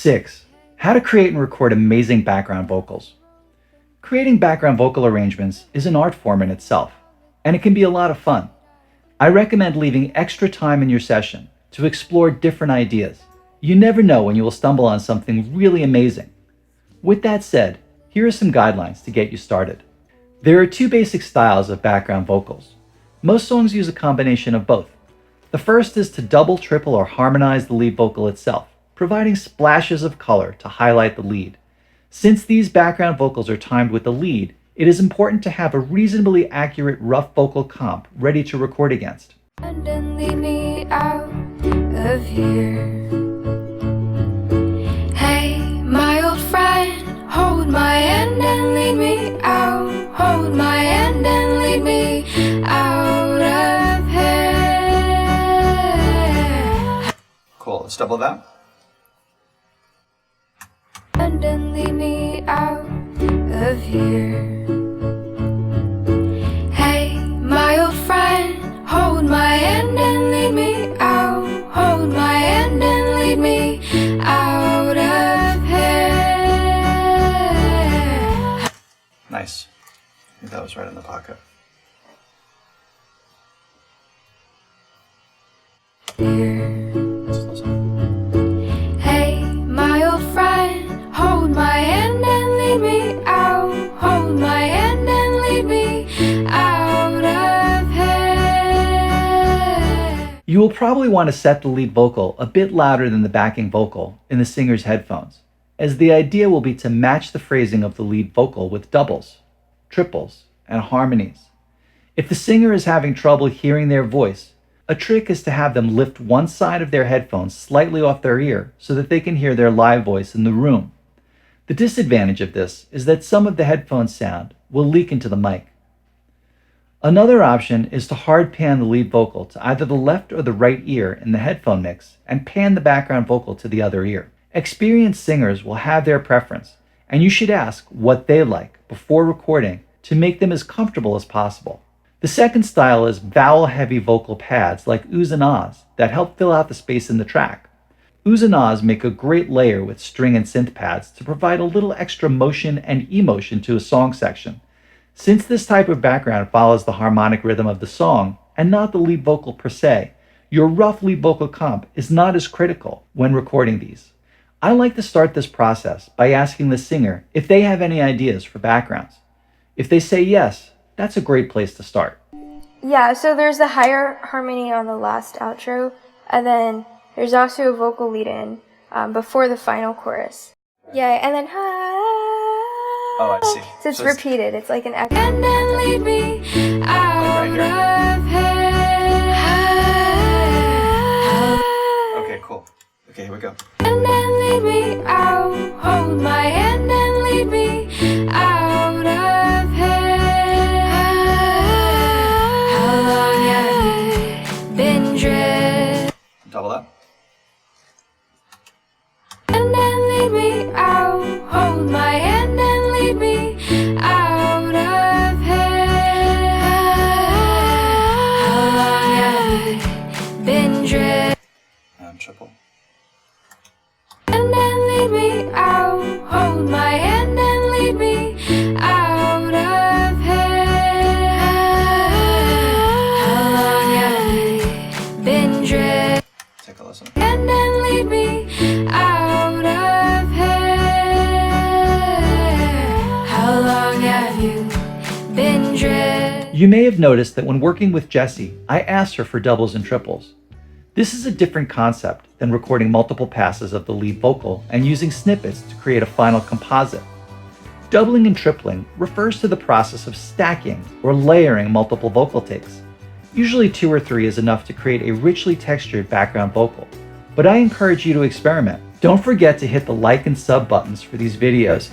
6. How to create and record amazing background vocals. Creating background vocal arrangements is an art form in itself, and it can be a lot of fun. I recommend leaving extra time in your session to explore different ideas. You never know when you will stumble on something really amazing. With that said, here are some guidelines to get you started. There are 2 basic styles of background vocals. Most songs use a combination of both. The first is to double, triple, or harmonize the lead vocal itself, providing splashes of color to highlight the lead. Since these background vocals are timed with the lead, it is important to have a reasonably accurate rough vocal comp ready to record against. And then lead me out of here. Hey, my old friend, hold my hand and lead me out. Hold my hand and lead me out of here. Cool, let's double that. And then lead me out of here. Hey, my old friend, hold my hand and lead me out. Hold my hand and lead me out of here. Nice. I think that was right in the pocket. Hey, my old friend, hold my hand and lead me out. Hold my hand and lead me out of here. You will probably want to set the lead vocal a bit louder than the backing vocal in the singer's headphones, as the idea will be to match the phrasing of the lead vocal with doubles, triples, and harmonies. If the singer is having trouble hearing their voice, a trick is to have them lift one side of their headphones slightly off their ear so that they can hear their live voice in the room. The disadvantage of this is that some of the headphone sound will leak into the mic. Another option is to hard pan the lead vocal to either the left or the right ear in the headphone mix and pan the background vocal to the other ear. Experienced singers will have their preference, and you should ask what they like before recording to make them as comfortable as possible. The second style is vowel-heavy vocal pads like oohs and ahs that help fill out the space in the track. Oohs and ahs make a great layer with string and synth pads to provide a little extra motion and emotion to a song section. Since this type of background follows the harmonic rhythm of the song and not the lead vocal per se, your rough lead vocal comp is not as critical when recording these. I like to start this process by asking the singer if they have any ideas for backgrounds. If they say yes, that's a great place to start. Yeah, so there's the higher harmony on the last outro, and then there's also a vocal lead-in before the final chorus. Yeah, and then Oh, I see. So it's repeated. It's like an echo. And then lead me out of here. Okay, cool. Okay, here we go. And then lead me out. Hold my hand and lead me out of here. How long have you been drifting? Double that. And then lead me out. Hold my hand and lead me out of here. How long have you been drifting? And triple. And then lead me out. Hold my hand and lead me out of here. How long have you been drifting? Take a listen. And then lead me out of here. How long have you been drifting? You may have noticed that when working with Jessie, I asked her for doubles and triples. This is a different concept than recording multiple passes of the lead vocal and using snippets to create a final composite. Doubling and tripling refers to the process of stacking or layering multiple vocal takes. Usually 2 or 3 is enough to create a richly textured background vocal, but I encourage you to experiment. Don't forget to hit the like and sub buttons for these videos.